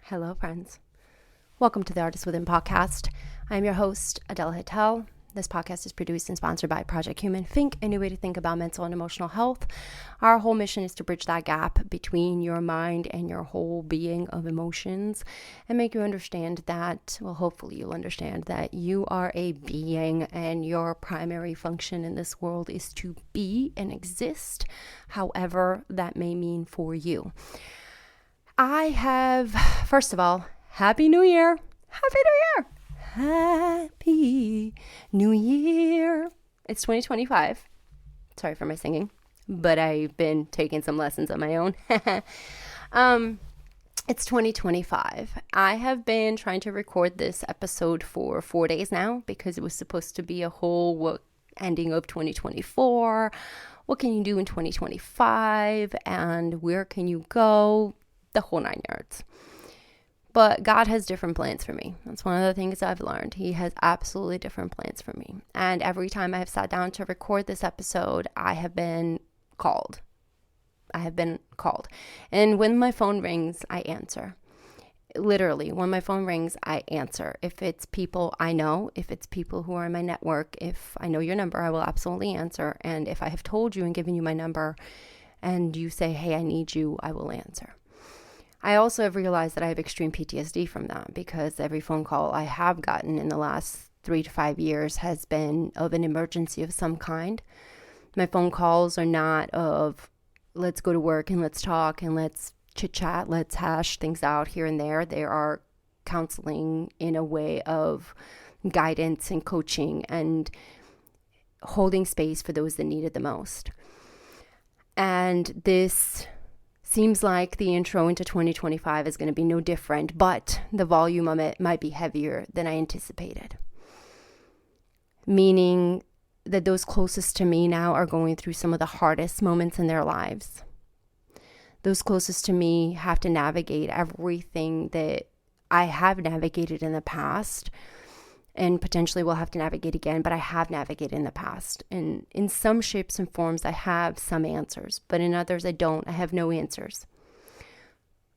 Hello, friends. Welcome to the Artist Within podcast. I'm your host, Adela Hittel. This podcast is produced and sponsored by Project Human. Think, a new way to think about mental and emotional health. Our whole mission is to bridge that gap between your mind and your whole being of emotions and make you understand that, well, hopefully you'll understand that you are a being and your primary function in this world is to be and exist, however that may mean for you. First of all, Happy New Year! Happy New Year! Happy New Year! It's 2025. Sorry for my singing, but I've been taking some lessons on my own. It's 2025. I have been trying to record this episode for 4 days now because it was supposed to be a whole ending of 2024. What can you do in 2025? And where can you go? The whole 9 yards. But God has different plans for me. That's one of the things I've learned. He has absolutely different plans for me. And every time I have sat down to record this episode, I have been called. And when my phone rings, I answer. Literally, when my phone rings, I answer. If it's people I know, if it's people who are in my network, if I know your number, I will absolutely answer. And if I have told you and given you my number and you say, hey, I need you, I will answer. I also have realized that I have extreme PTSD from that because every phone call I have gotten in the last 3 to 5 years has been of an emergency of some kind. My phone calls are not of let's go to work and let's talk and let's chit chat, let's hash things out here and there. They are counseling in a way of guidance and coaching and holding space for those that need it the most. And this seems like the intro into 2025 is going to be no different, but the volume of it might be heavier than I anticipated. Meaning that those closest to me now are going through some of the hardest moments in their lives. Those closest to me have to navigate everything that I have navigated in the past and potentially will have to navigate again, but I have navigated in the past. And in some shapes and forms, I have some answers, but in others, I don't. I have no answers.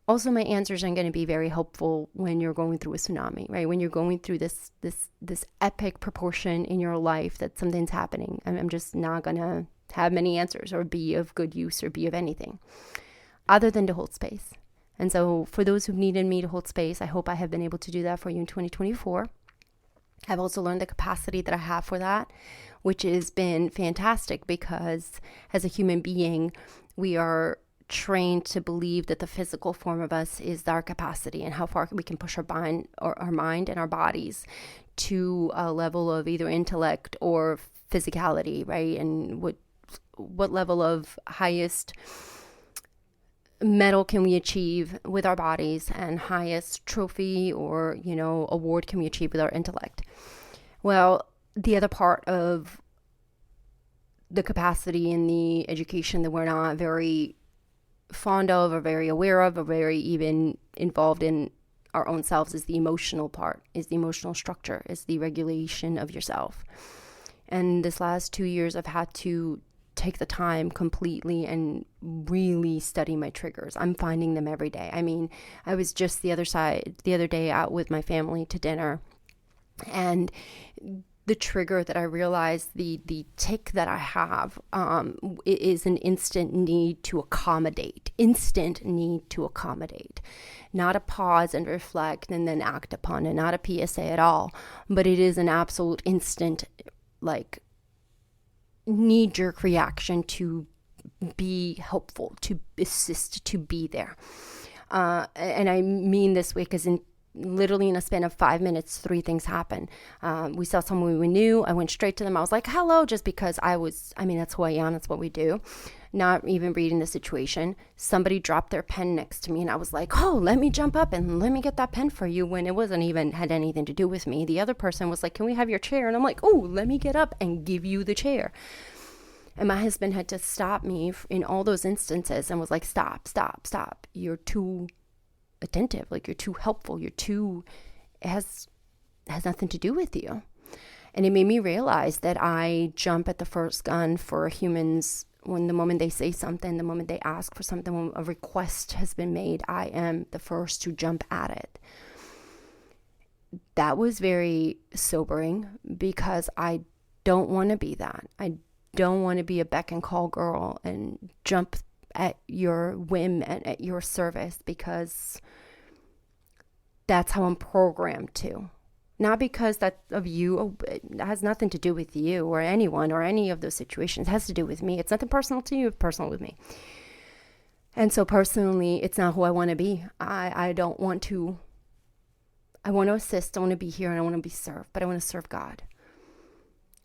Also, my answers aren't going to be very helpful when you're going through a tsunami, right? When you're going through this epic proportion in your life that something's happening. I'm just not going to have many answers or be of good use or be of anything other than to hold space. And so for those who've needed me to hold space, I hope I have been able to do that for you in 2024. I've also learned the capacity that I have for that, which has been fantastic because as a human being, we are trained to believe that the physical form of us is our capacity and how far we can push our mind and our bodies to a level of either intellect or physicality, right? And what level of highest medal can we achieve with our bodies and highest trophy or, award can we achieve with our intellect? Well, the other part of the capacity in the education that we're not very fond of or very aware of or very even involved in our own selves is the emotional part, is the emotional structure, is the regulation of yourself. And this last 2 years, I've had to take the time completely and really study my triggers. I'm finding them every day. I mean, I was just the other day out with my family to dinner, and the trigger that I realized, the tick that I have is an instant need to accommodate, not a pause and reflect and then act upon it, not a PSA at all, but it is an absolute instant, knee-jerk reaction to be helpful, to assist, to be there. And I mean this way because literally in a span of 5 minutes, 3 things happened. We saw someone we knew. I went straight to them. I was like, hello, just because that's who I am. That's what we do. Not even reading the situation. Somebody dropped their pen next to me and I was like, oh, let me jump up and let me get that pen for you when it wasn't even had anything to do with me. The other person was like, can we have your chair? And I'm like, oh, let me get up and give you the chair. And my husband had to stop me in all those instances and was like, stop. You're too attentive. You're too helpful. It has nothing to do with you. And it made me realize that I jump at the first gun for humans When the moment they say something, the moment they ask for something, when a request has been made, I am the first to jump at it. That was very sobering because I don't want to be that. I don't want to be a beck and call girl and jump at your whim and at your service, because that's how I'm programmed to. Not because that of you, it has nothing to do with you or anyone or any of those situations. It has to do with me. It's nothing personal to you, it's personal with me. And so personally, it's not who I want to be. I don't want to, I want to assist, I want to be here, and I want to be served, but I want to serve God.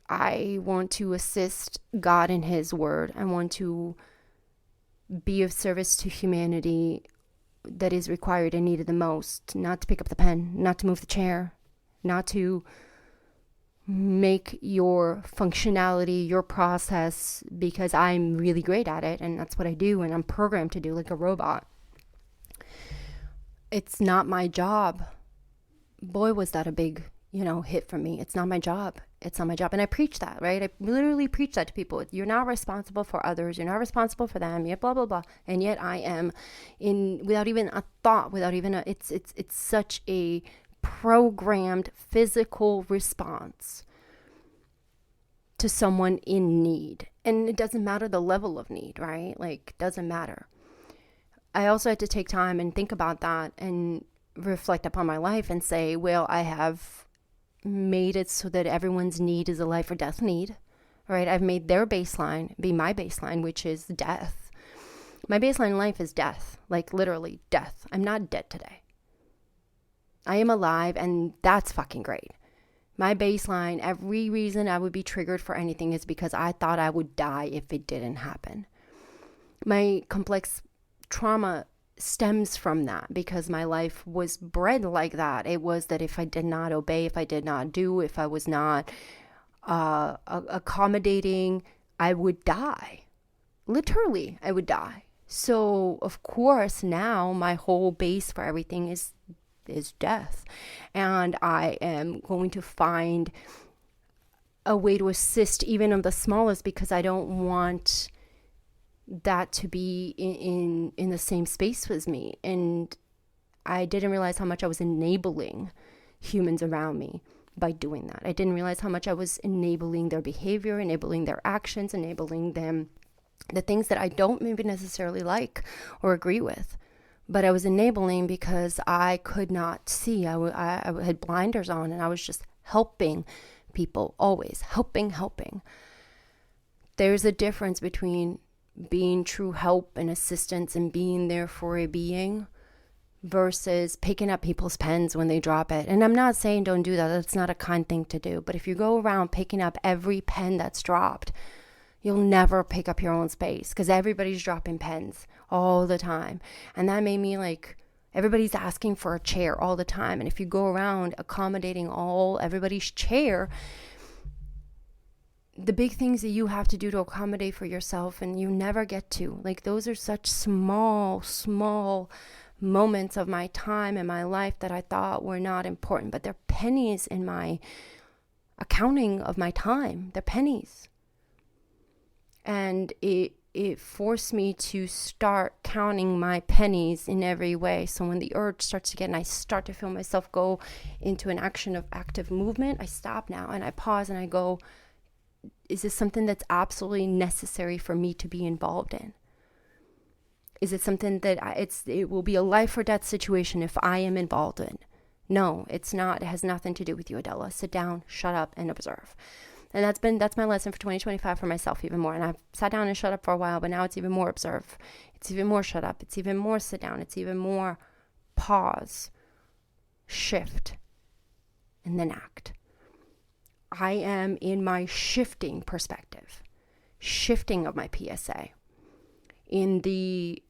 I want to assist God in His word. I want to be of service to humanity that is required and needed the most. Not to pick up the pen, not to move the chair, not to make your functionality, your process, because I'm really great at it and that's what I do and I'm programmed to do like a robot. It's not my job. Boy, was that a big, hit for me. It's not my job. It's not my job. And I preach that, right? I literally preach that to people. You're not responsible for others. You're not responsible for them. Blah, blah, blah. And yet I am without even a thought, it's such a programmed physical response to someone in need. And it doesn't matter the level of need, right? Like, doesn't matter. I also had to take time and think about that and reflect upon my life and say, well, I have made it so that everyone's need is a life or death need, right? I've made their baseline be my baseline, which is death. My baseline in life is death, like literally death. I'm not dead today. I am alive, and that's fucking great. My baseline, every reason I would be triggered for anything is because I thought I would die if it didn't happen. My complex trauma stems from that because my life was bred like that. It was that if I did not obey, if I did not do, if I was not accommodating, I would die. Literally, I would die. So, of course, now my whole base for everything is death. And I am going to find a way to assist even of the smallest, because I don't want that to be in the same space with me. And I didn't realize how much I was enabling humans around me by doing that. I didn't realize how much I was enabling their behavior, enabling their actions, enabling them, the things that I don't maybe necessarily like or agree with. But I was enabling because I could not see. I had blinders on, and I was just helping people, always helping. There's a difference between being true help and assistance and being there for a being versus picking up people's pens when they drop it. And I'm not saying don't do that. That's not a kind thing to do. But if you go around picking up every pen that's dropped, you'll never pick up your own space, because everybody's dropping pens all the time. And that made me like, everybody's asking for a chair all the time. And if you go around accommodating everybody's chair, the big things that you have to do to accommodate for yourself, and you never get to, like, those are such small moments of my time and my life that I thought were not important, but they're pennies in my accounting of my time. They're pennies. And it forced me to start counting my pennies in every way. So when the urge starts to get, and I start to feel myself go into an action of active movement, I stop now and I pause and I go, is this something that's absolutely necessary for me to be involved in? Is it something that it will be a life or death situation if I am involved in? No, it's not. It has nothing to do with you, Adela. Sit down, shut up, and observe. And that's my lesson for 2025 for myself even more. And I've sat down and shut up for a while, but now it's even more observe. It's even more shut up. It's even more sit down. It's even more pause, shift, and then act. I am in my shifting perspective, shifting of my PSA, in the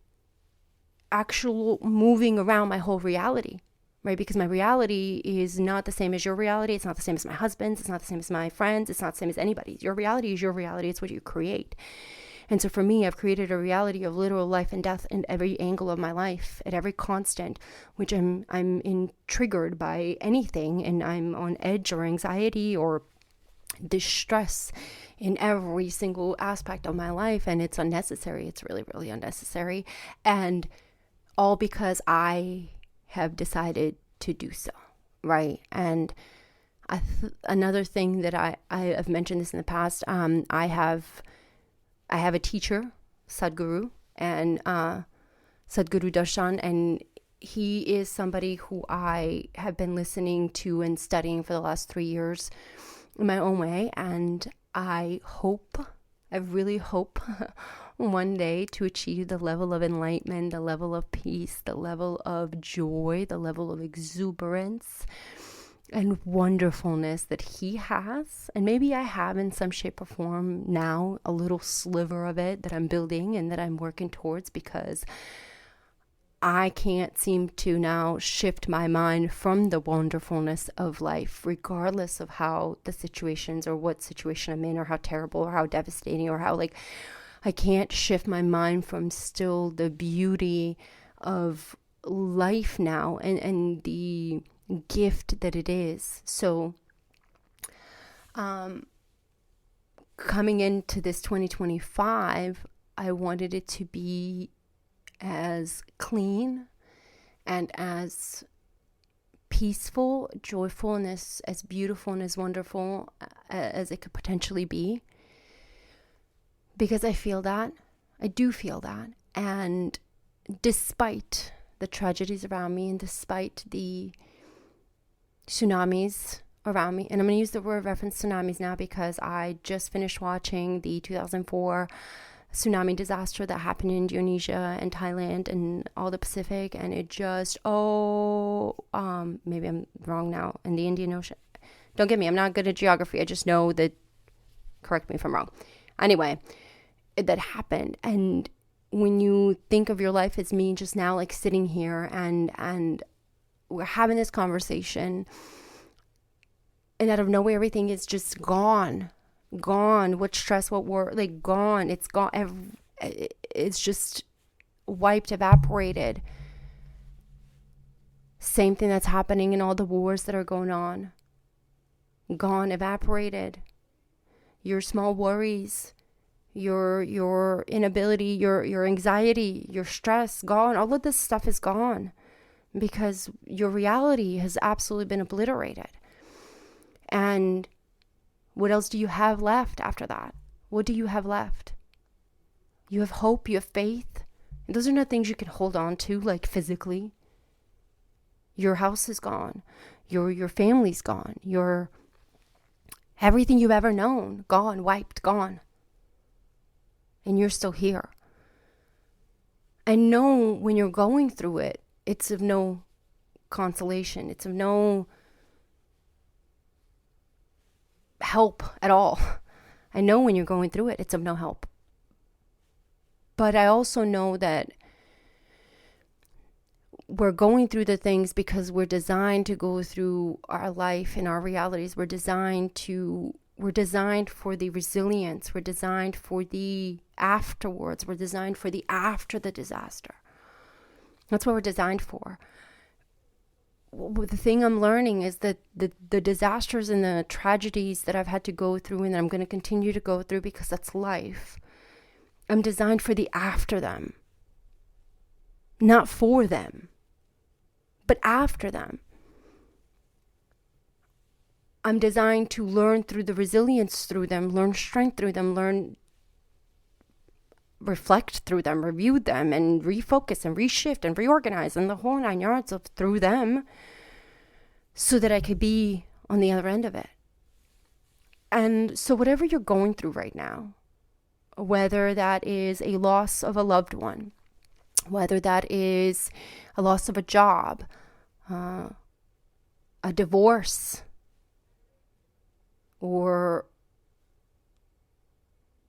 actual moving around my whole reality. Right? Because my reality is not the same as your reality. It's not the same as my husband's. It's not the same as my friends. It's not the same as anybody's. Your reality is your reality. It's what you create. And so for me, I've created a reality of literal life and death in every angle of my life, at every constant, which I'm triggered by anything, and I'm on edge or anxiety or distress in every single aspect of my life, and it's unnecessary. It's really, really unnecessary. And all because I have decided to do so, right? And another thing that I have mentioned this in the past, I have a teacher, Sadhguru, and Sadhguru Darshan, and he is somebody who I have been listening to and studying for the last 3 years in my own way. And I really hope one day to achieve the level of enlightenment, the level of peace, the level of joy, the level of exuberance and wonderfulness that he has. And maybe I have in some shape or form now, a little sliver of it that I'm building and that I'm working towards, because I can't seem to now shift my mind from the wonderfulness of life, regardless of how the situations or what situation I'm in, or how terrible or how devastating, or how I can't shift my mind from still the beauty of life now and the gift that it is. So coming into this 2025, I wanted it to be as clean and as peaceful, joyful, and as beautiful and as wonderful as it could potentially be. Because I feel that. I do feel that. And despite the tragedies around me, and despite the tsunamis around me, and I'm going to use the word reference tsunamis now because I just finished watching the 2004 tsunami disaster that happened in Indonesia and Thailand and all the Pacific, and it just, maybe I'm wrong now, in the Indian Ocean. Don't get me, I'm not good at geography. I just know that, correct me if I'm wrong. Anyway, that happened. And when you think of your life as me just now, like sitting here and we're having this conversation, and out of nowhere, everything is just gone. What stress, what worry, gone. It's gone. It's just wiped, evaporated. Same thing that's happening in all the wars that are going on. Gone, evaporated. Your small worries, your inability, your anxiety, your stress, gone. All of this stuff is gone because your reality has absolutely been obliterated. And what else do you have left after that? What do you have left? You have hope, you have faith. And those are not things you can hold on to, physically. Your house is gone. Your family's gone. Your everything you've ever known, gone, wiped, gone. And you're still here. I know when you're going through it, it's of no consolation. It's of no help at all. I know when you're going through it, it's of no help. But I also know that we're going through the things because we're designed to go through our life and our realities. We're designed for the resilience. We're designed for the afterwards. We're designed for the after the disaster. That's what we're designed for. The thing I'm learning is that the disasters and the tragedies that I've had to go through and that I'm going to continue to go through because that's life, I'm designed for the after them. Not for them, but after them. I'm designed to learn through the resilience through them, learn strength through them, reflect through them, review them, and refocus and reshift and reorganize and the whole 9 yards of through them, so that I could be on the other end of it. And so whatever you're going through right now, whether that is a loss of a loved one, whether that is a loss of a job, a divorce, or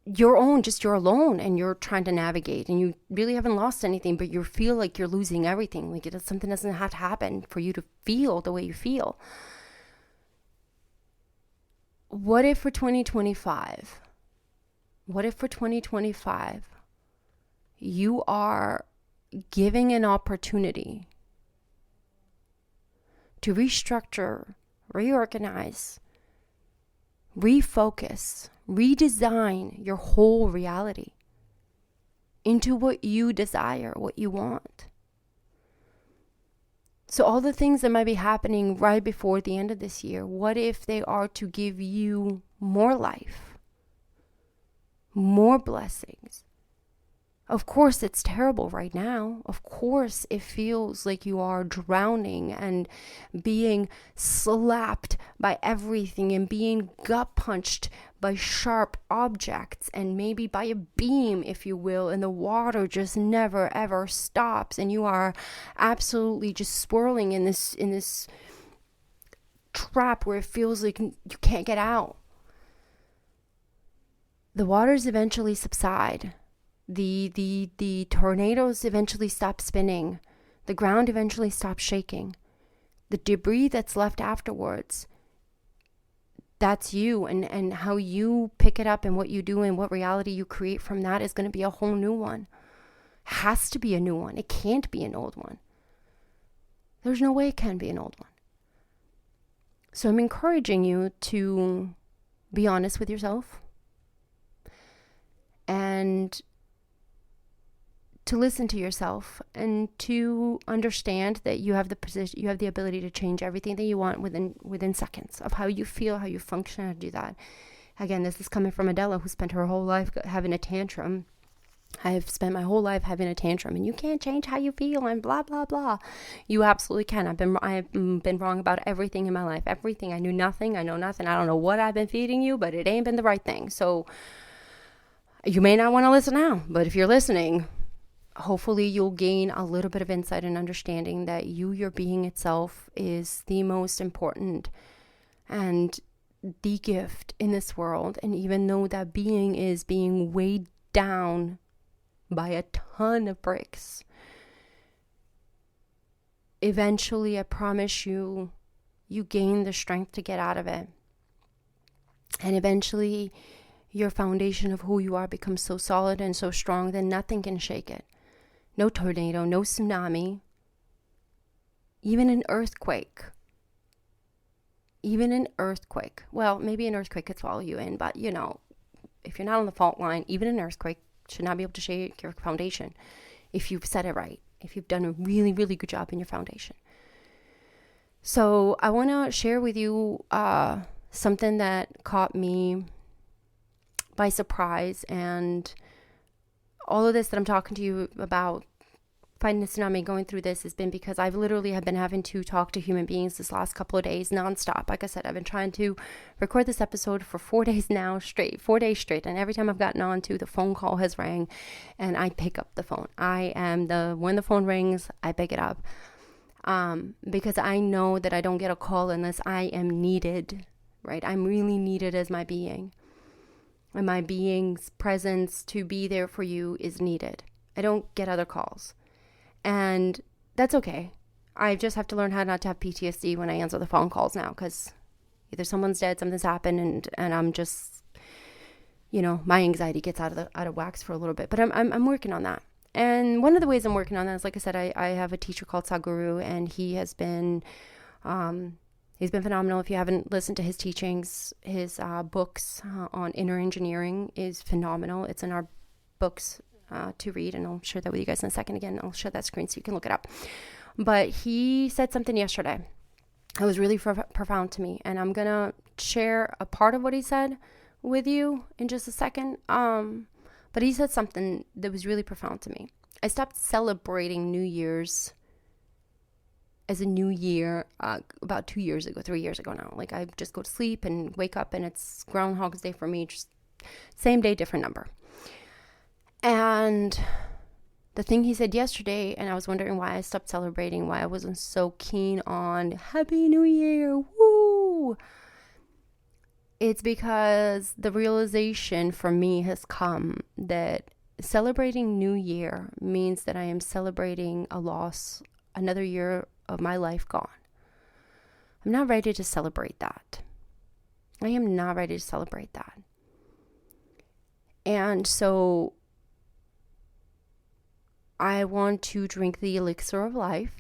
you're alone and you're trying to navigate and you really haven't lost anything, but you feel like you're losing everything. Something doesn't have to happen for you to feel the way you feel. What if for 2025, you are giving an opportunity to restructure, reorganize, refocus, redesign your whole reality into what you desire, what you want. So all the things that might be happening right before the end of this year, what if they are to give you more life, more blessings? Of course, it's terrible right now. Of course, it feels like you are drowning and being slapped by everything and being gut punched by sharp objects and maybe by a beam, if you will, and the water just never ever stops and you are absolutely just swirling in this trap where it feels like you can't get out. The waters eventually subside. The tornadoes eventually stop spinning. The ground eventually stops shaking. The debris that's left afterwards, that's you, and how you pick it up and what you do and what reality you create from that is going to be a whole new one. Has to be a new one. It can't be an old one. There's no way it can be an old one. So I'm encouraging you to be honest with yourself and to listen to yourself and to understand that you have the ability to change everything that you want within seconds of how you feel, how you function, how to do that. Again, this is coming from Adela, who spent her whole life having a tantrum. I've spent my whole life having a tantrum, and you can't change how you feel and blah, blah, blah. You absolutely can. I've been wrong about everything in my life. Everything. I knew nothing. I know nothing. I don't know what I've been feeding you, but it ain't been the right thing. So you may not want to listen now, but if you're listening, hopefully you'll gain a little bit of insight and understanding that your being itself is the most important and the gift in this world. And even though that being is being weighed down by a ton of bricks, eventually, I promise you, you gain the strength to get out of it. And eventually, your foundation of who you are becomes so solid and so strong that nothing can shake it. No tornado, no tsunami, even an earthquake. Well, maybe an earthquake could swallow you in, but if you're not on the fault line, even an earthquake should not be able to shake your foundation if you've said it right, if you've done a really, really good job in your foundation. So I want to share with you something that caught me by surprise, and all of this that I'm talking to you about, fighting the tsunami, going through this, has been because I've literally have been having to talk to human beings this last couple of days nonstop. Like I said, I've been trying to record this episode for 4 days now straight, 4 days straight. And every time I've gotten on to, the phone call has rang and I pick up the phone. When the phone rings, I pick it up. Because I know that I don't get a call unless I am needed, right? I'm really needed as my being. And my being's presence to be there for you is needed. I don't get other calls. And that's okay. I just have to learn how not to have PTSD when I answer the phone calls now, because either someone's dead, something's happened, and I'm just, my anxiety gets out of wax for a little bit. But I'm working on that. And one of the ways I'm working on that is, like I said, I have a teacher called Sadhguru, and he has been he's been phenomenal. If you haven't listened to his teachings, his books on inner engineering is phenomenal. It's in our books to read, and I'll share that with you guys in a second. Again, I'll share that screen so you can look it up. But he said something yesterday that was really profound to me, and I'm going to share a part of what he said with you in just a second. But he said something that was really profound to me. I stopped celebrating New Year's as a new year about 3 years ago now. Like, I just go to sleep and wake up and it's Groundhog's Day for me, just same day, different number. And the thing he said yesterday, and I was wondering why I stopped celebrating, why I wasn't so keen on Happy New Year, woo! It's because the realization for me has come that celebrating New Year means that I am celebrating a loss, another year of my life gone. I'm not ready to celebrate that. I am not ready to celebrate that. And so I want to drink the elixir of life.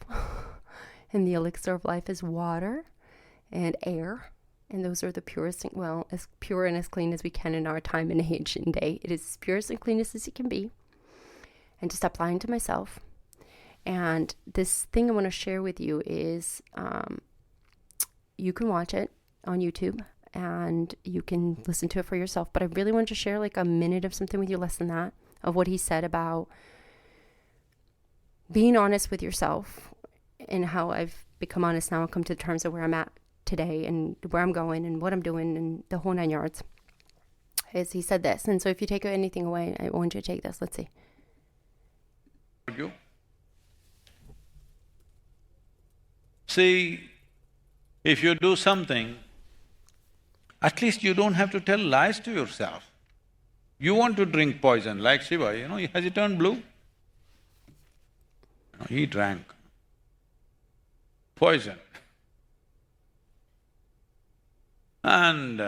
And the elixir of life is water and air And those are the purest, well, as pure and as clean as we can in our time and age and day. It is as purest and cleanest as it can be. And to stop lying to myself. And this thing I want to share with you is you can watch it on YouTube and you can listen to it for yourself. But I really want to share like a minute of something with you, less than that, of what he said about being honest with yourself and how I've become honest now and come to terms of where I'm at today and where I'm going and what I'm doing and the whole 9 yards. Is he said this. And so if you take anything away, I want you to take this. Let's see. See, if you do something, at least you don't have to tell lies to yourself. You want to drink poison, like Shiva, has he turned blue? He drank poison. And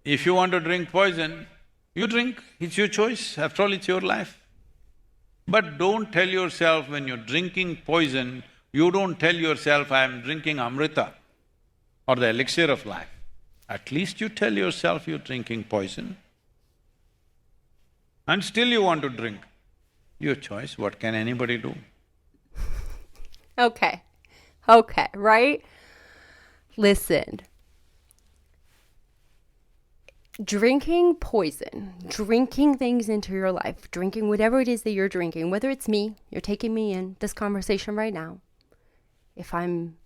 if you want to drink poison, you drink, it's your choice, after all it's your life. But don't tell yourself when you're drinking poison, you don't tell yourself, I'm drinking amrita or the elixir of life. At least you tell yourself you're drinking poison. And still you want to drink. Your choice, what can anybody do? Okay, right? Listen. Drinking poison, drinking things into your life, drinking whatever it is that you're drinking, whether it's me, you're taking me in this conversation right now. If I'm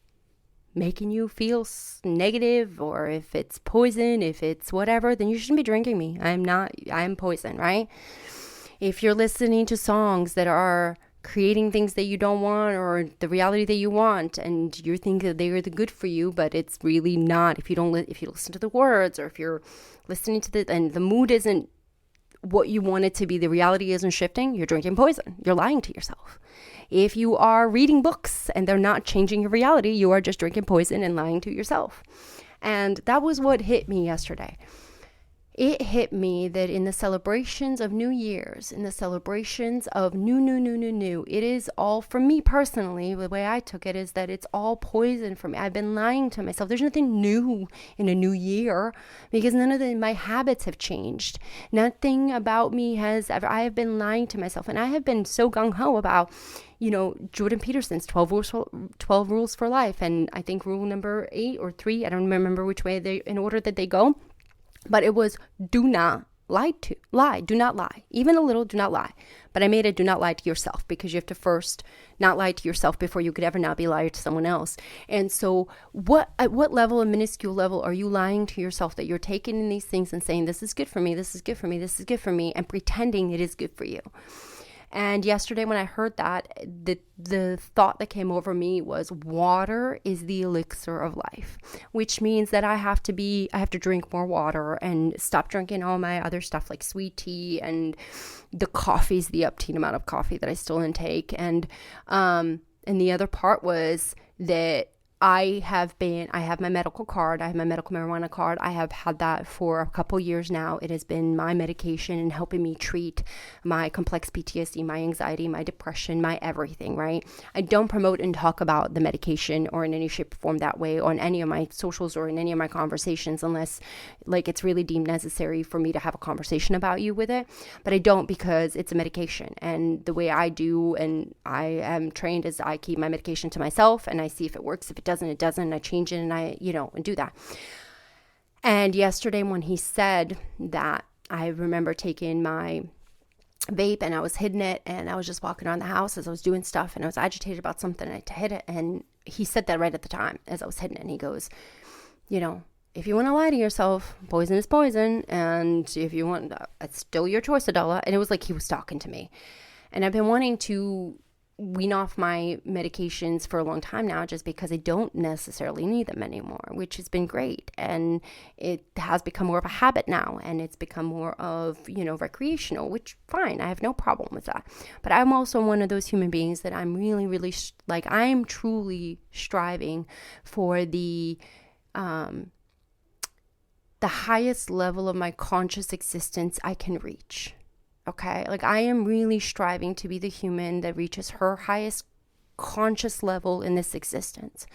making you feel negative, or if it's poison, if it's whatever, then you shouldn't be drinking me. I'm poison, right? If you're listening to songs that are creating things that you don't want or the reality that you want, and you think that they are the good for you, but it's really not. If you listen to the words, or if you're listening to and the mood isn't what you want it to be, the reality isn't shifting, you're drinking poison. You're lying to yourself. If you are reading books and they're not changing your reality, you are just drinking poison and lying to yourself. And that was what hit me yesterday. It hit me that in the celebrations of New Year's, in the celebrations of new, it is all, for me personally, the way I took it is that it's all poison for me. I've been lying to myself. There's nothing new in a new year because none of my habits have changed. Nothing about me I have been lying to myself. And I have been so gung-ho about, Jordan Peterson's 12 rules for life. And I think rule number 8 or 3, I don't remember which way in order that they go. But it was do not lie. Do not lie. Even a little, do not lie. But I made it do not lie to yourself, because you have to first not lie to yourself before you could ever not be a liar to someone else. And so at what level, a minuscule level, are you lying to yourself that you're taking in these things and saying, this is good for me, this is good for me, this is good for me, and pretending it is good for you? And yesterday when I heard that, the thought that came over me was water is the elixir of life, which means that I have to drink more water and stop drinking all my other stuff like sweet tea and the coffee's the upteen amount of coffee that I still intake. And the other part was that I have my medical card. I have my medical marijuana card. I have had that for a couple years now. It has been my medication in helping me treat my complex PTSD, my anxiety, my depression, my everything, right? I don't promote and talk about the medication or in any shape or form that way on any of my socials or in any of my conversations unless it's really deemed necessary for me to have a conversation about you with it. But I don't, because it's a medication. And the way I do, and I am trained, is I keep my medication to myself and I see if it works. If it doesn't, it doesn't. I change it and and do that. And yesterday when he said that, I remember taking my vape and I was hitting it, and I was just walking around the house as I was doing stuff, and I was agitated about something, and I hit it. And he said that right at the time as I was hitting it. And he goes, if you want to lie to yourself, poison is poison. And if you want, it's still your choice, Adela. And it was like he was talking to me. And I've been wanting to wean off my medications for a long time now, just because I don't necessarily need them anymore, which has been great. And it has become more of a habit now, and it's become more of, recreational, which fine, I have no problem with that. But I'm also one of those human beings that I'm really, really, I'm truly striving for the highest level of my conscious existence I can reach. Okay, I am really striving to be the human that reaches her highest conscious level in this existence.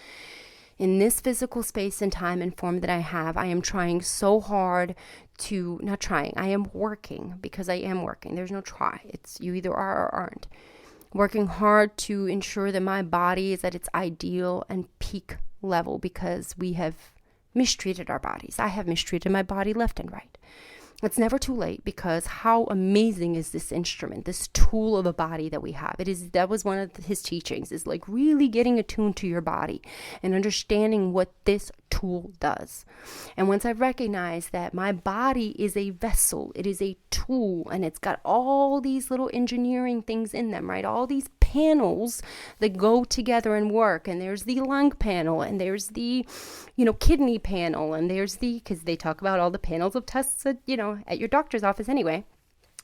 In this physical space and time and form that I have, I am trying so hard I am working, because I am working. There's no try. It's you either are or aren't. Working hard to ensure that my body is at its ideal and peak level, because we have mistreated our bodies. I have mistreated my body left and right. It's never too late, because how amazing is this instrument, this tool of a body that we have. That was one of his teachings, is like really getting attuned to your body and understanding what this tool does. And once I recognize that my body is a vessel, it is a tool, and it's got all these little engineering things in them, right? All these panels that go together and work. And there's the lung panel, and there's the, kidney panel, and there's because they talk about all the panels of tests at your doctor's office anyway.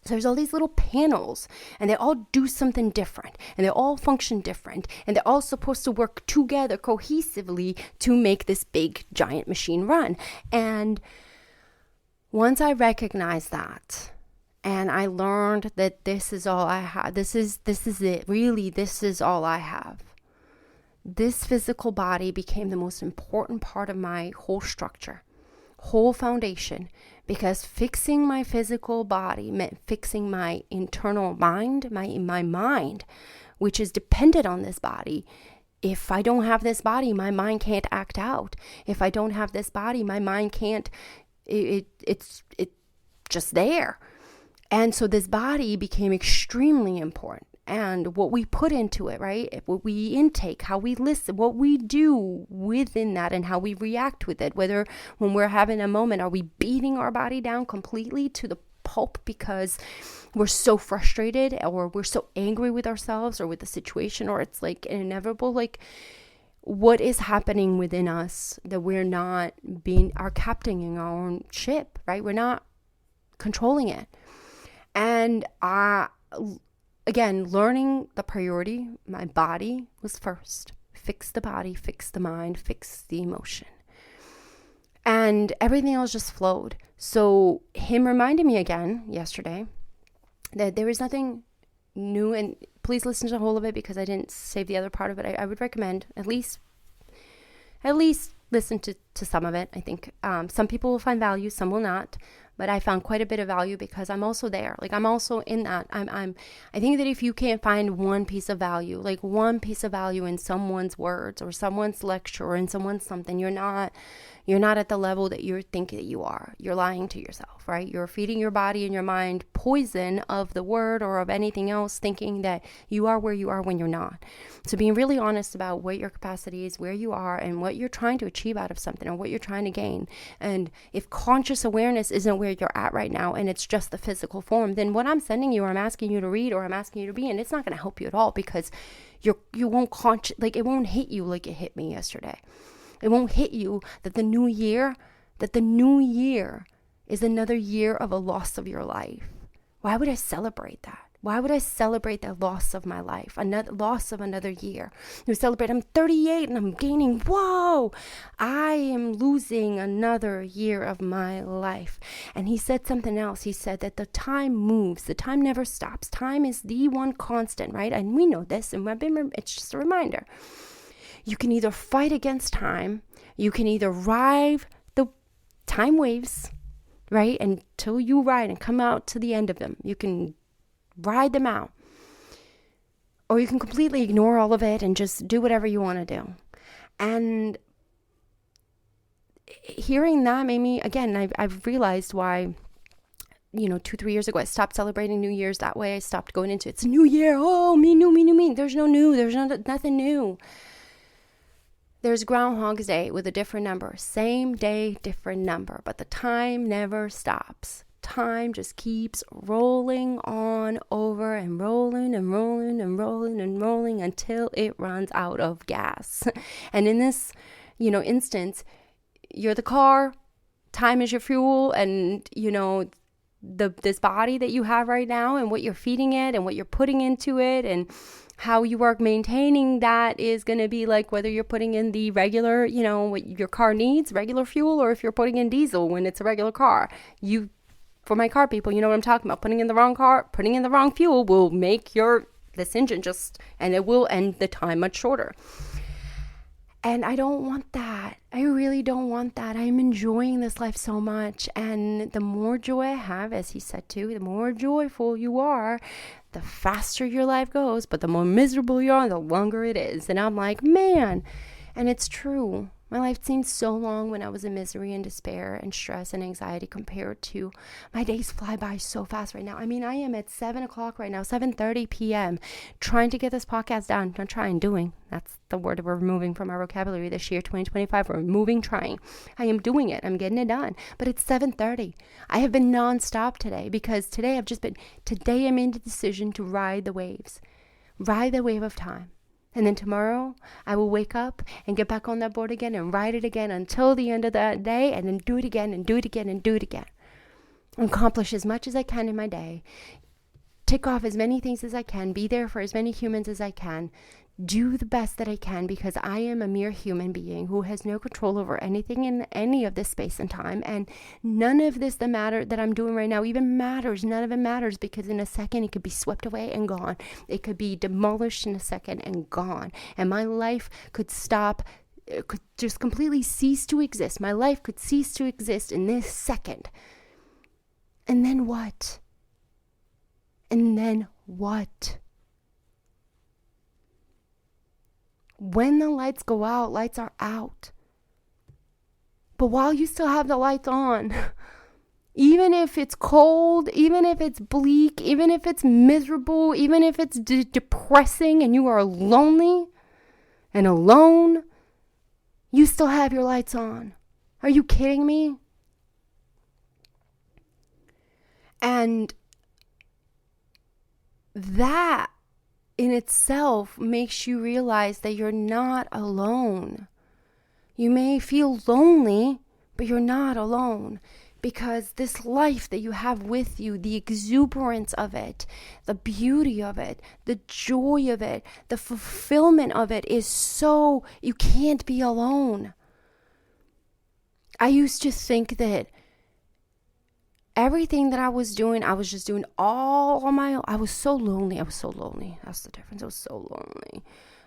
So there's all these little panels, and they all do something different, and they all function different, and they're all supposed to work together cohesively to make this big giant machine run. And once I recognized that, and I learned that this is all I have, this is it, really, this is all I have. This physical body became the most important part of my whole structure, whole foundation, because fixing my physical body meant fixing my internal mind, my mind, which is dependent on this body. If I don't have this body, my mind can't act out. If I don't have this body, my mind can't, it's just there. And so this body became extremely important. And what we put into it, right? What we intake, how we listen, what we do within that, and how we react with it. Whether when we're having a moment, are we beating our body down completely to the pulp because we're so frustrated, or we're so angry with ourselves or with the situation, or it's like inevitable, like what is happening within us that we're not our captain in our own ship, right? We're not controlling it. And again, learning the priority, my body was first. Fix the body, fix the mind, fix the emotion. And everything else just flowed. So him reminded me again yesterday that there is nothing new. And please listen to the whole of it, because I didn't save the other part of it. I would recommend at least listen to some of it. I think some people will find value, some will not. But I found quite a bit of value, because I'm also there. Like, I'm also in that. I think that if you can't find one piece of value, like one piece of value in someone's words or someone's lecture or in someone's something, you're not at the level that you think that you are. You're lying to yourself, right? You're feeding your body and your mind poison of the word or of anything else, thinking that you are where you are when you're not. So being really honest about what your capacity is, where you are, and what you're trying to achieve out of something, or what you're trying to gain. And if conscious awareness isn't where you're at right now, and it's just the physical form, then what I'm sending you, or I'm asking you to read, or I'm asking you to be in, it's not going to help you at all, because you won't it won't hit you like it hit me yesterday. It won't hit you that the new year is another year of a loss of your life. Why would I celebrate that? Why would I celebrate the loss of my life, another loss of another year? You celebrate, I'm 38 and I'm gaining, whoa, I am losing another year of my life. And he said something else. He said that the time moves, the time never stops. Time is the one constant, right? And we know this, and it's just a reminder. You can either fight against time, you can either ride the time waves, right, until you ride and come out to the end of them. You can ride them out. Or you can completely ignore all of it and just do whatever you want to do. And hearing that made me, again, I've realized why, 2-3 years ago, I stopped celebrating New Year's that way. I stopped going into, it's a new year. Oh, me, new. There's no new. There's nothing new. There's Groundhog's Day with a different number. Same day, different number. But the time never stops. Time just keeps rolling on over and rolling and rolling and rolling and rolling until it runs out of gas. And in this, instance, you're the car, time is your fuel, and, this body that you have right now and what you're feeding it and what you're putting into it and how you are maintaining that is going to be like whether you're putting in the regular, what your car needs, regular fuel, or if you're putting in diesel when it's a regular car. For my car people, you know what I'm talking about. Putting in the wrong fuel will make this engine and it will end the time much shorter. And I don't want that. I really don't want that. I'm enjoying this life so much. And the more joy I have, as he said too, the more joyful you are, the faster your life goes. But the more miserable you are, the longer it is. And I'm like, man. And it's true. My life seemed so long when I was in misery and despair and stress and anxiety compared to my days fly by so fast right now. I mean, I am at 7 o'clock right now, 7:30 p.m., trying to get this podcast done. Not trying, doing. That's the word we're removing from our vocabulary this year, 2025. We're removing trying. I am doing it. I'm getting it done. But it's 7:30. I have been nonstop today because today I made the decision to ride the waves. Ride the wave of time. And then tomorrow, I will wake up and get back on that board again and ride it again until the end of that day, and then do it again and do it again and do it again. Accomplish as much as I can in my day. Tick off as many things as I can. Be there for as many humans as I can. Do the best that I can, because I am a mere human being who has no control over anything in any of this space and time. And none of this that I'm doing right now even matters. None of it matters, because in a second it could be swept away and gone. It could be demolished in a second and gone. And my life could stop. It could just completely cease to exist. My life could cease to exist in this second. And then what? And then what? When the lights go out, lights are out. But while you still have the lights on, even if it's cold, even if it's bleak, even if it's miserable, even if it's depressing and you are lonely and alone, you still have your lights on. Are you kidding me? And that in itself makes you realize that you're not alone. You may feel lonely, but you're not alone, because this life that you have with you, the exuberance of it, the beauty of it, the joy of it, the fulfillment of it is so, you can't be alone. I used to think that everything that I was doing, I was just doing all on my own. I was so lonely. That's the difference. I was so lonely.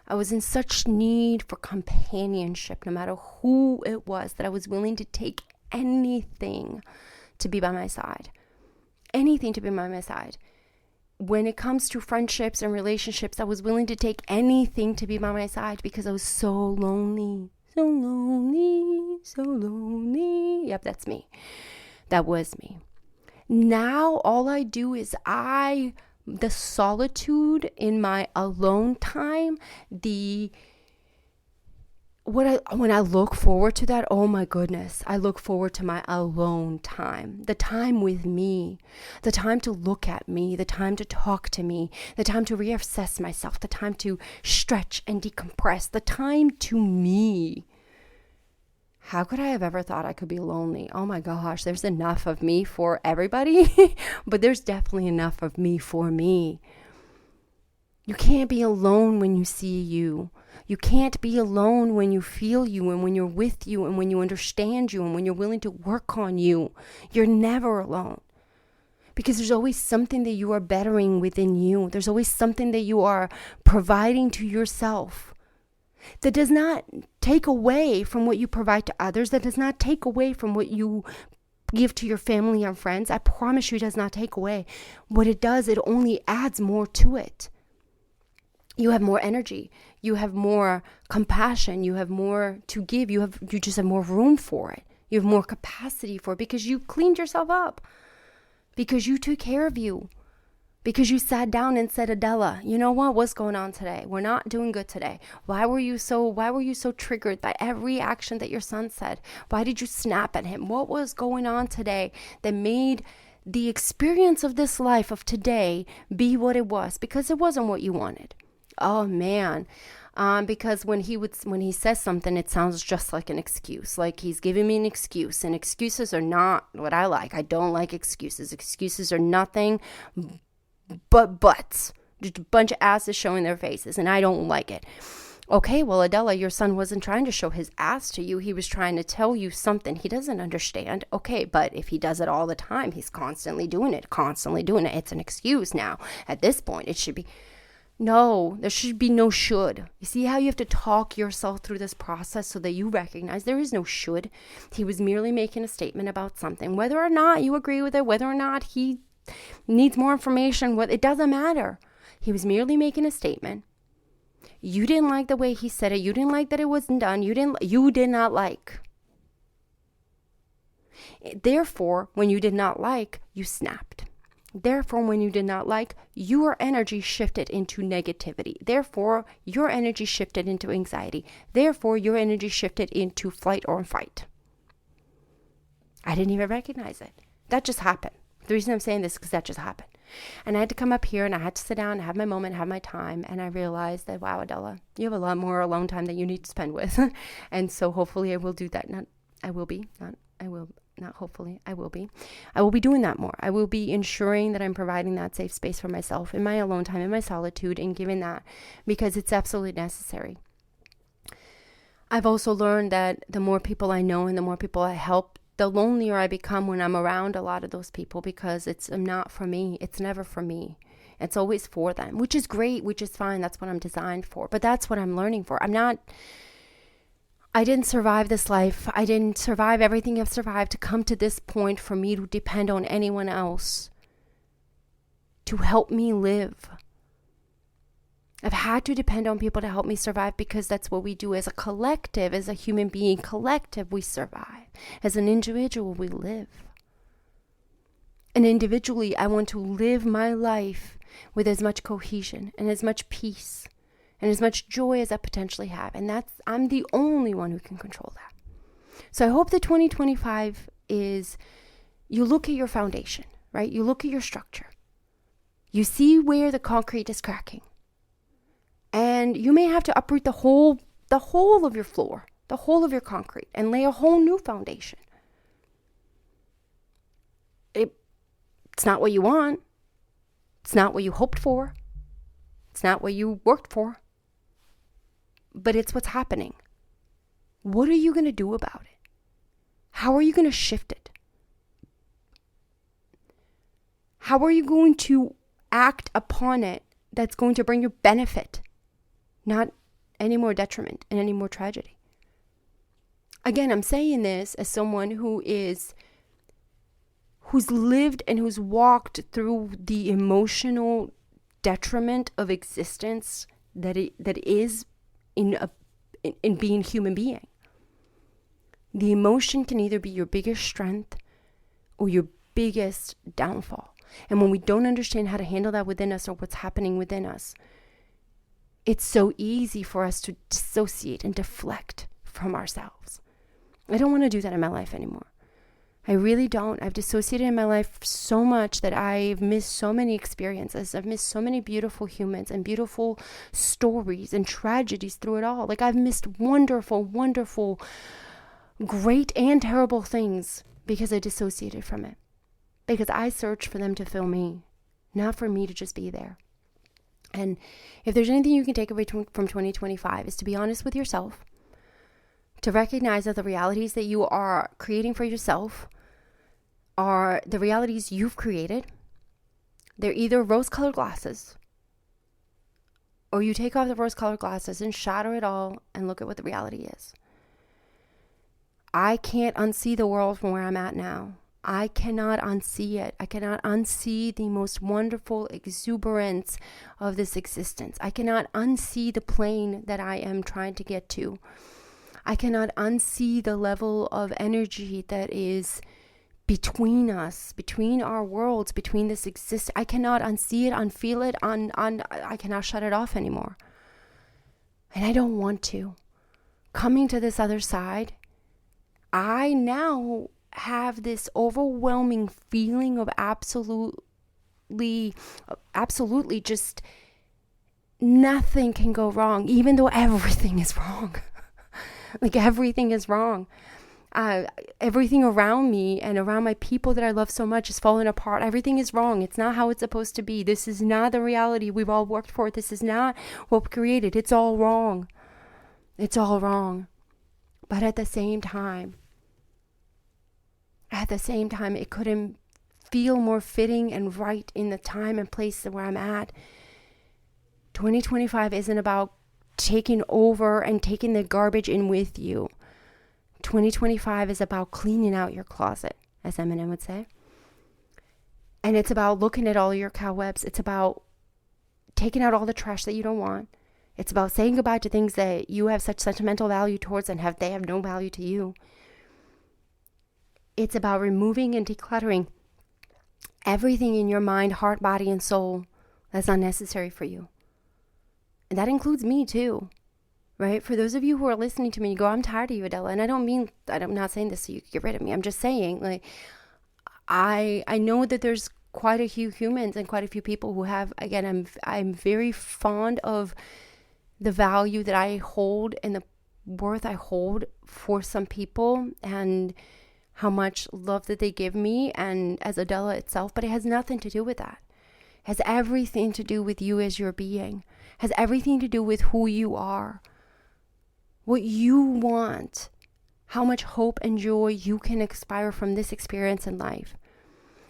I was in such need for companionship, no matter who it was, that I was willing to take anything to be by my side. Anything to be by my side. When it comes to friendships and relationships, I was willing to take anything to be by my side, because I was so lonely. So lonely. So lonely. Yep, that's me. That was me. Now all I do is the solitude in my alone time, when I look forward to that, oh my goodness, I look forward to my alone time, the time with me, the time to look at me, the time to talk to me, the time to reassess myself, the time to stretch and decompress, the time to me. How could I have ever thought I could be lonely? Oh my gosh, there's enough of me for everybody, but there's definitely enough of me for me. You can't be alone when you see you. You can't be alone when you feel you, and when you're with you, and when you understand you, and when you're willing to work on you. You're never alone. Because there's always something that you are bettering within you. There's always something that you are providing to yourself. That does not take away from what you provide to others. That does not take away from what you give to your family and friends. I promise you it does not take away. What it does, it only adds more to it. You have more energy. You have more compassion. You have more to give. You just have more room for it. You have more capacity for it, because you cleaned yourself up. Because you took care of you. Because you sat down and said, Adela, you know what? What's going on today? We're not doing good today. Why were you so triggered by every action that your son said? Why did you snap at him? What was going on today that made the experience of this life of today be what it was? Because it wasn't what you wanted. Oh man. Because when he says something, it sounds just like an excuse. Like he's giving me an excuse, and excuses are not what I like. I don't like excuses. Excuses are nothing but butts, just a bunch of asses showing their faces, and I don't like it. Okay, well, Adela, your son wasn't trying to show his ass to you. He was trying to tell you something he doesn't understand. Okay, but if he does it all the time, he's constantly doing it, it's an excuse now. At this point, it should be, No, there should be no should. You see how you have to talk yourself through this process so that you recognize there is no should. He was merely making a statement about something. Whether or not you agree with it, whether or not he needs more information, it doesn't matter. He was merely making a statement. You didn't like the way he said it. You didn't like that it wasn't done. You did not like. Therefore, when you did not like, you snapped. Therefore, when you did not like, your energy shifted into negativity. Therefore, your energy shifted into anxiety. Therefore, your energy shifted into flight or fight. I didn't even recognize it. That just happened. The reason I'm saying this is because that just happened. And I had to come up here and I had to sit down and have my moment, have my time. And I realized that, wow, Adela, you have a lot more alone time that you need to spend with. And so hopefully I will do that. I will be doing that more. I will be ensuring that I'm providing that safe space for myself in my alone time, in my solitude, and giving that because it's absolutely necessary. I've also learned that the more people I know and the more people I help, the lonelier I become when I'm around a lot of those people because it's not for me. It's never for me. It's always for them, which is great, which is fine. That's what I'm designed for. But that's what I'm learning for. I didn't survive this life. I didn't survive everything I've survived to come to this point for me to depend on anyone else to help me live. I've had to depend on people to help me survive because that's what we do as a collective, as a human being collective, we survive. As an individual, we live. And individually, I want to live my life with as much cohesion and as much peace and as much joy as I potentially have. And I'm the only one who can control that. So I hope that 2025 is, you look at your foundation, right? You look at your structure. You see where the concrete is cracking. And you may have to uproot the whole of your floor, the whole of your concrete, and lay a whole new foundation. It's not what you want. It's not what you hoped for. It's not what you worked for. But it's what's happening. What are you going to do about it? How are you going to shift it? How are you going to act upon it that's going to bring you benefit? Not any more detriment and any more tragedy. Again, I'm saying this as someone who's lived and who's walked through the emotional detriment of existence that is in being a human being. The emotion can either be your biggest strength or your biggest downfall. And when we don't understand how to handle that within us or what's happening within us, it's so easy for us to dissociate and deflect from ourselves. I don't want to do that in my life anymore. I really don't. I've dissociated in my life so much that I've missed so many experiences. I've missed so many beautiful humans and beautiful stories and tragedies through it all. Like I've missed wonderful, wonderful, great and terrible things because I dissociated from it. Because I searched for them to fill me, not for me to just be there. And if there's anything you can take away from 2025 is to be honest with yourself, to recognize that the realities that you are creating for yourself are the realities you've created. They're either rose-colored glasses, or you take off the rose-colored glasses and shatter it all and look at what the reality is. I can't unsee the world from where I'm at now. I cannot unsee it. I cannot unsee the most wonderful exuberance of this existence. I cannot unsee the plane that I am trying to get to. I cannot unsee the level of energy that is between us, between our worlds, between this existence. I cannot unsee it, unfeel it, I cannot shut it off anymore. And I don't want to. Coming to this other side, I now have this overwhelming feeling of absolutely just nothing can go wrong, even though everything is wrong. Like everything is wrong. Everything around me and around my people that I love so much is falling apart. Everything is wrong. It's not how it's supposed to be. This is not the reality we've all worked for. This is not what we created. It's all wrong. It's all wrong. But at the same time, it couldn't feel more fitting and right in the time and place where I'm at 2025 isn't about taking over and taking the garbage in with you. 2025 is about cleaning out your closet, as Eminem would say. And it's about looking at all your cobwebs. It's about taking out all the trash that you don't want. It's about saying goodbye to things that you have such sentimental value towards and they have no value to you. It's about removing and decluttering everything in your mind, heart, body, and soul that's unnecessary for you. And that includes me too, right? For those of you who are listening to me, you go, I'm tired of you, Adela. And I'm not saying this so you can get rid of me. I'm just saying, like, I know that there's quite a few humans and quite a few people who have, again, I'm very fond of the value that I hold and the worth I hold for some people and how much love that they give me and as Adela itself, but it has nothing to do with that. It has everything to do with you as your being. It has everything to do with who you are, what you want, how much hope and joy you can inspire from this experience in life.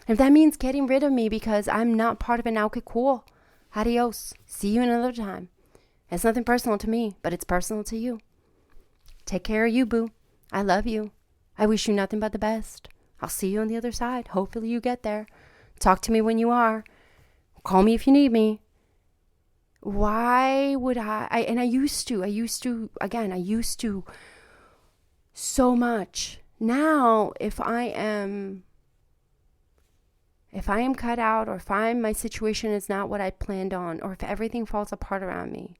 And if that means getting rid of me because I'm not part of it now, okay, cool. Adios. See you another time. It's nothing personal to me, but it's personal to you. Take care of you, boo. I love you. I wish you nothing but the best. I'll see you on the other side. Hopefully you get there. Talk to me when you are. Call me if you need me. Why would I used to so much. Now, if I am cut out, or if my situation is not what I planned on, or if everything falls apart around me,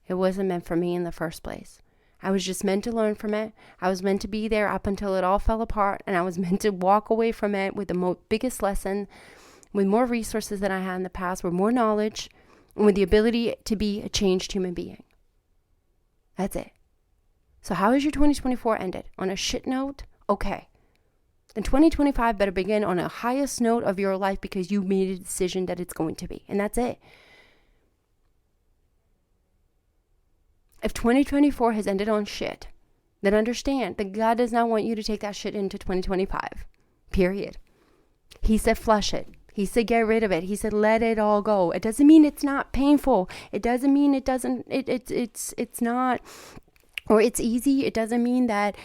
it wasn't meant for me in the first place. I was just meant to learn from it. I was meant to be there up until it all fell apart, and I was meant to walk away from it with the biggest lesson, with more resources than I had in the past, with more knowledge, and with the ability to be a changed human being. That's it. So how has your 2024 ended? On a shit note? Okay. And 2025 better begin on a highest note of your life because you made a decision that it's going to be. And that's it. If 2024 has ended on shit, then understand that God does not want you to take that shit into 2025. Period. He said flush it. He said get rid of it. He said let it all go. It doesn't mean it's not painful. It doesn't mean it's not, or it's easy. It doesn't mean that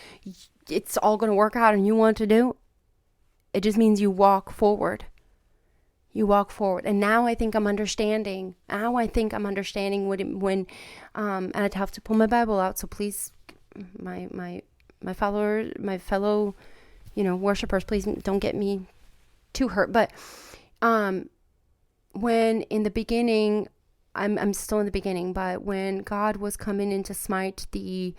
it's all going to work out and you want to do. It just means you walk forward. You walk forward. And now I think I'm understanding. When and I'd have to pull my Bible out. So please, my fellow, worshipers, please don't get me too hurt. But when in the beginning, I'm still in the beginning, but when God was coming in to smite the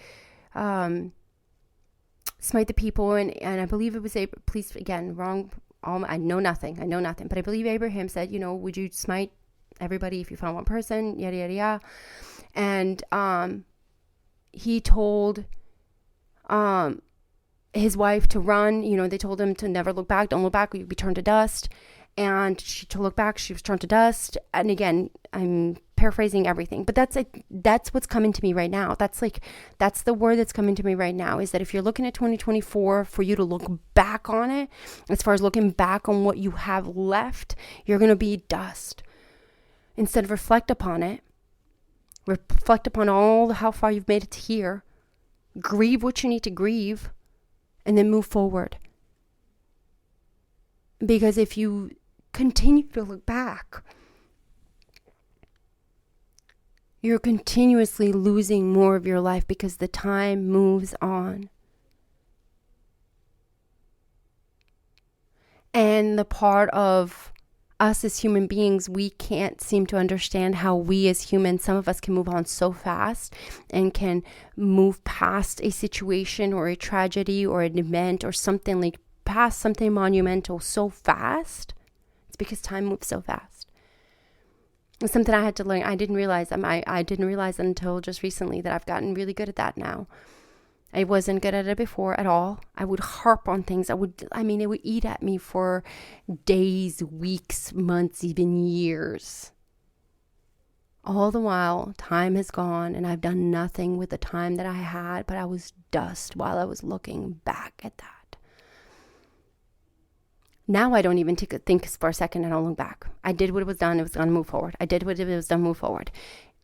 people, and I believe it was please again wrong. I know nothing, but I believe Abraham said, would you smite everybody if you found one person, yada yada yada, and he told his wife to run. They told him to never look back, don't look back, you'll be turned to dust. And to look back, she was turned to dust. And again, I'm paraphrasing everything, but that's what's coming to me right now. That's the word that's coming to me right now, is that if you're looking at 2024, for you to look back on it, as far as looking back on what you have left, you're going to be dust. Instead of reflect upon it, reflect upon how far you've made it to here, grieve what you need to grieve, and then move forward. Because if you continue to look back, you're continuously losing more of your life because the time moves on. And the part of us as human beings, we can't seem to understand how we as humans, some of us can move on so fast and can move past a situation or a tragedy or an event or something, like past something monumental so fast. It's because time moves so fast. It's something I had to learn. I didn't realize until just recently that I've gotten really good at that now. I wasn't good at it before at all. I would harp on things. It would eat at me for days, weeks, months, even years. All the while, time has gone and I've done nothing with the time that I had, but I was dust while I was looking back at that. Now I don't even think for a second. I don't look back. I did what it was done. It was going to move forward. I did what it was done, move forward.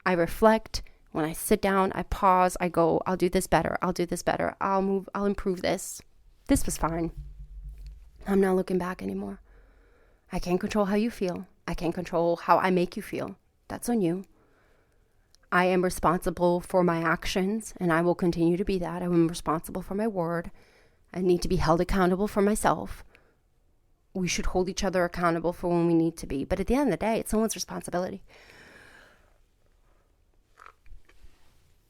I reflect. When I sit down, I pause. I go, I'll do this better. I'll do this better. I'll improve this. This was fine. I'm not looking back anymore. I can't control how you feel. I can't control how I make you feel. That's on you. I am responsible for my actions, and I will continue to be that. I am responsible for my word. I need to be held accountable for myself. We should hold each other accountable for when we need to be. But at the end of the day, it's someone's responsibility.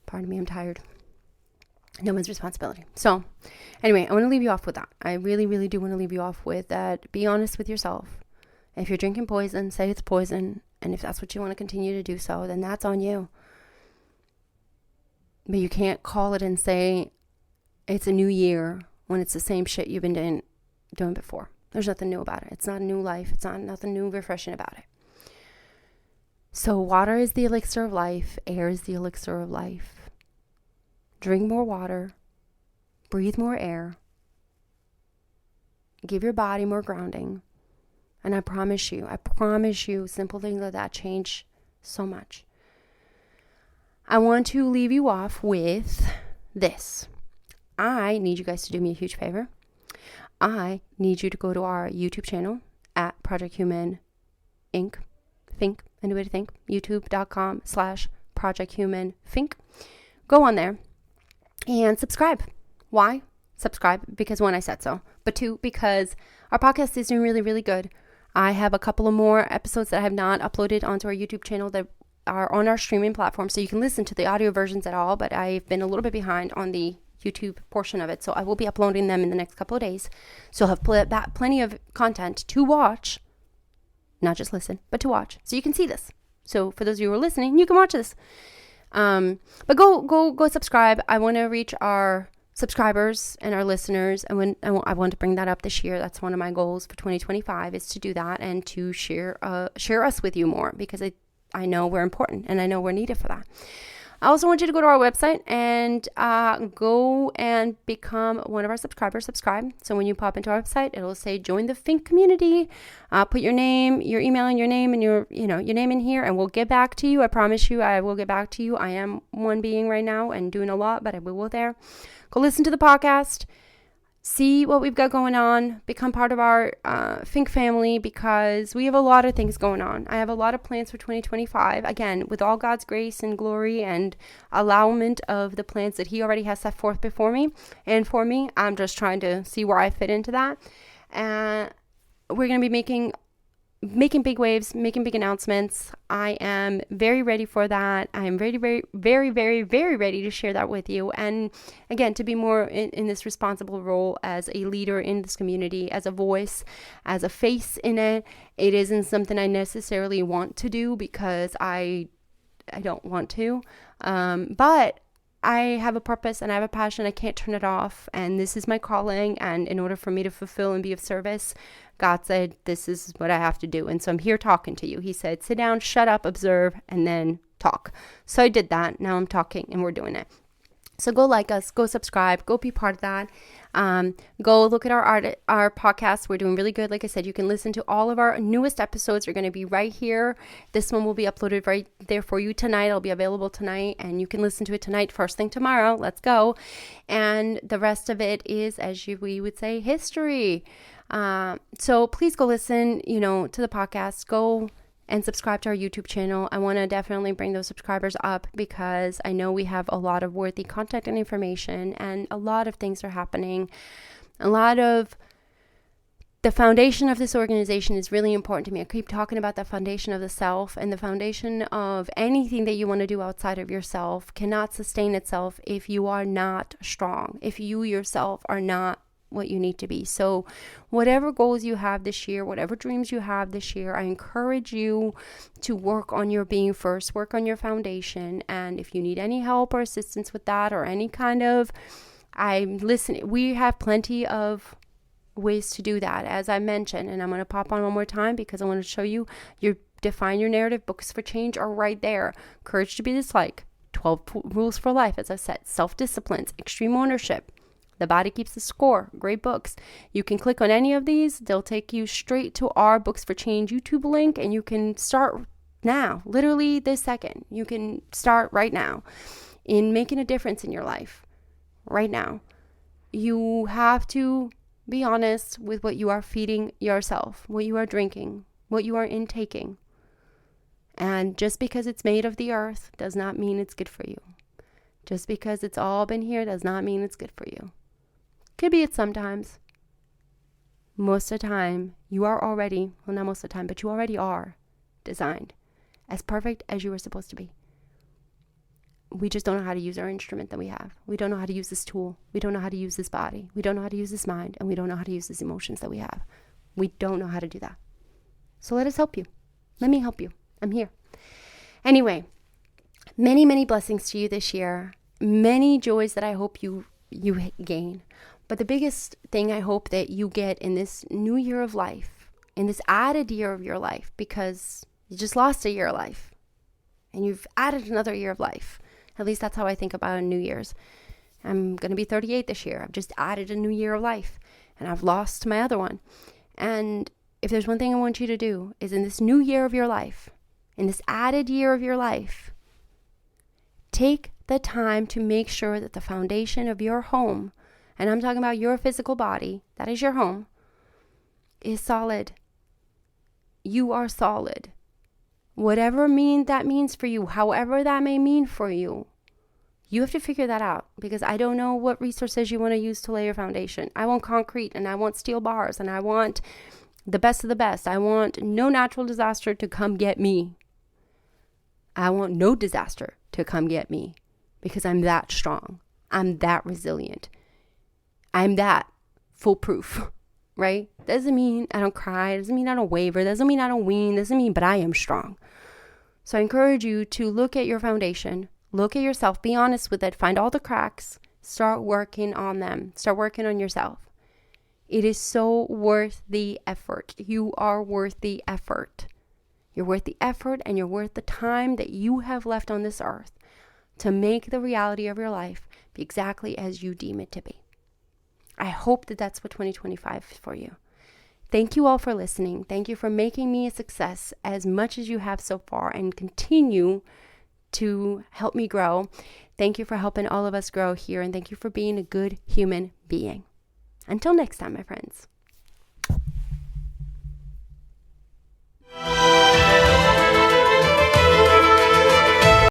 Pardon me, I'm tired. No one's responsibility. So anyway, I want to leave you off with that. I really, really do want to leave you off with that. Be honest with yourself. If you're drinking poison, say it's poison. And if that's what you want to continue to do so, then that's on you. But you can't call it and say it's a new year when it's the same shit you've been doing before. There's nothing new about it. It's not a new life. It's not nothing new, refreshing about it. So water is the elixir of life. Air is the elixir of life. Drink more water. Breathe more air. Give your body more grounding. And I promise you, simple things like that change so much. I want to leave you off with this. I need you guys to do me a huge favor. I need you to go to our YouTube channel at Project Human Inc. Think, any way to think, youtube.com/Project Human Think. Go on there and subscribe. Why? Subscribe because one, I said so, but two, because our podcast is doing really, really good. I have a couple of more episodes that I have not uploaded onto our YouTube channel that are on our streaming platform, so you can listen to the audio versions at all, but I've been a little bit behind on the YouTube portion of it, so I will be uploading them in the next couple of days. So you'll have plenty of content to watch, not just listen, but to watch, so you can see this. So for those of you who are listening, you can watch this. But go subscribe. I want to reach our subscribers and our listeners, and I want to bring that up this year. That's one of my goals for 2025 is to do that and to share us with you more, because I know we're important and I know we're needed for that. I also want you to go to our website and go and become one of our subscribers. Subscribe. So when you pop into our website, it'll say join the Think community. Put your name, your email, and your name, and your name in here, and we'll get back to you. I promise you, I will get back to you. I am one being right now and doing a lot, but I will there. Go listen to the podcast. See what we've got going on. Become part of our Think family, because we have a lot of things going on. I have a lot of plans for 2025. Again, with all God's grace and glory and allowment of the plans that He already has set forth before me and for me. I'm just trying to see where I fit into that. And we're going to be making big waves, making big announcements. I am very ready for that. I am very, very, very, very, very ready to share that with you. And again, to be more in this responsible role as a leader in this community, as a voice, as a face in it. It isn't something I necessarily want to do because I don't want to. But I have a purpose and I have a passion. I can't turn it off. And this is my calling. And in order for me to fulfill and be of service, God said, this is what I have to do. And so I'm here talking to you. He said, sit down, shut up, observe, and then talk. So I did that. Now I'm talking and we're doing it. So go like us, go subscribe, go be part of that. Go look at our podcast. We're doing really good. Like I said, you can listen to all of our newest episodes. They're going to be right here. This one will be uploaded right there for you tonight. It'll be available tonight, and you can listen to it tonight, first thing tomorrow. Let's go. And the rest of it is, we would say, history. So please go listen, to the podcast. Go and subscribe to our YouTube channel. I want to definitely bring those subscribers up because I know we have a lot of worthy content and information, and a lot of things are happening. A lot of the foundation of this organization is really important to me. I keep talking about the foundation of the self, and the foundation of anything that you want to do outside of yourself cannot sustain itself if you are not strong, if you yourself are not what you need to be. So whatever goals you have this year, whatever dreams you have this year, I encourage you to work on your being first, work on your foundation. And if you need any help or assistance with that, or any kind of, we have plenty of ways to do that, as I mentioned. And I'm going to pop on one more time because I want to show you your Define Your Narrative books for change are right there. Courage to be Disliked, 12 Rules for Life, as I said, self-disciplines, extreme ownership. The Body Keeps the Score. Great books. You can click on any of these. They'll take you straight to our Books for Change YouTube link, and you can start now, literally this second. You can start right now in making a difference in your life. Right now. You have to be honest with what you are feeding yourself, what you are drinking, what you are intaking. And just because it's made of the earth does not mean it's good for you. Just because it's all been here does not mean it's good for you. Could be it sometimes. Most of the time, you are already, well, not most of the time, but you already are designed as perfect as you were supposed to be. We just don't know how to use our instrument that we have. We don't know how to use this tool. We don't know how to use this body. We don't know how to use this mind. And we don't know how to use these emotions that we have. We don't know how to do that. So let us help you. Let me help you. I'm here. Anyway, many, many blessings to you this year. Many joys that I hope you gain. But the biggest thing I hope that you get in this new year of life, in this added year of your life, because you just lost a year of life and you've added another year of life. At least that's how I think about New Year's. I'm going to be 38 this year. I've just added a new year of life and I've lost my other one. And if there's one thing I want you to do is in this new year of your life, in this added year of your life, take the time to make sure that the foundation of your home, and I'm talking about your physical body, that is your home, is solid. You are solid. Whatever that means for you, however that may mean for you, you have to figure that out, because I don't know what resources you want to use to lay your foundation. I want concrete and I want steel bars and I want the best of the best. I want no natural disaster to come get me. I want no disaster to come get me, because I'm that strong. I'm that resilient. I'm that foolproof, right? Doesn't mean I don't cry. Doesn't mean I don't waver. Doesn't mean I don't wean. Doesn't mean, but I am strong. So I encourage you to look at your foundation, look at yourself, be honest with it, find all the cracks, start working on them, start working on yourself. It is so worth the effort. You are worth the effort. You're worth the effort, and you're worth the time that you have left on this earth to make the reality of your life be exactly as you deem it to be. I hope that that's what 2025 is for you. Thank you all for listening. Thank you for making me a success as much as you have so far, and continue to help me grow. Thank you for helping all of us grow here, and thank you for being a good human being. Until next time, my friends.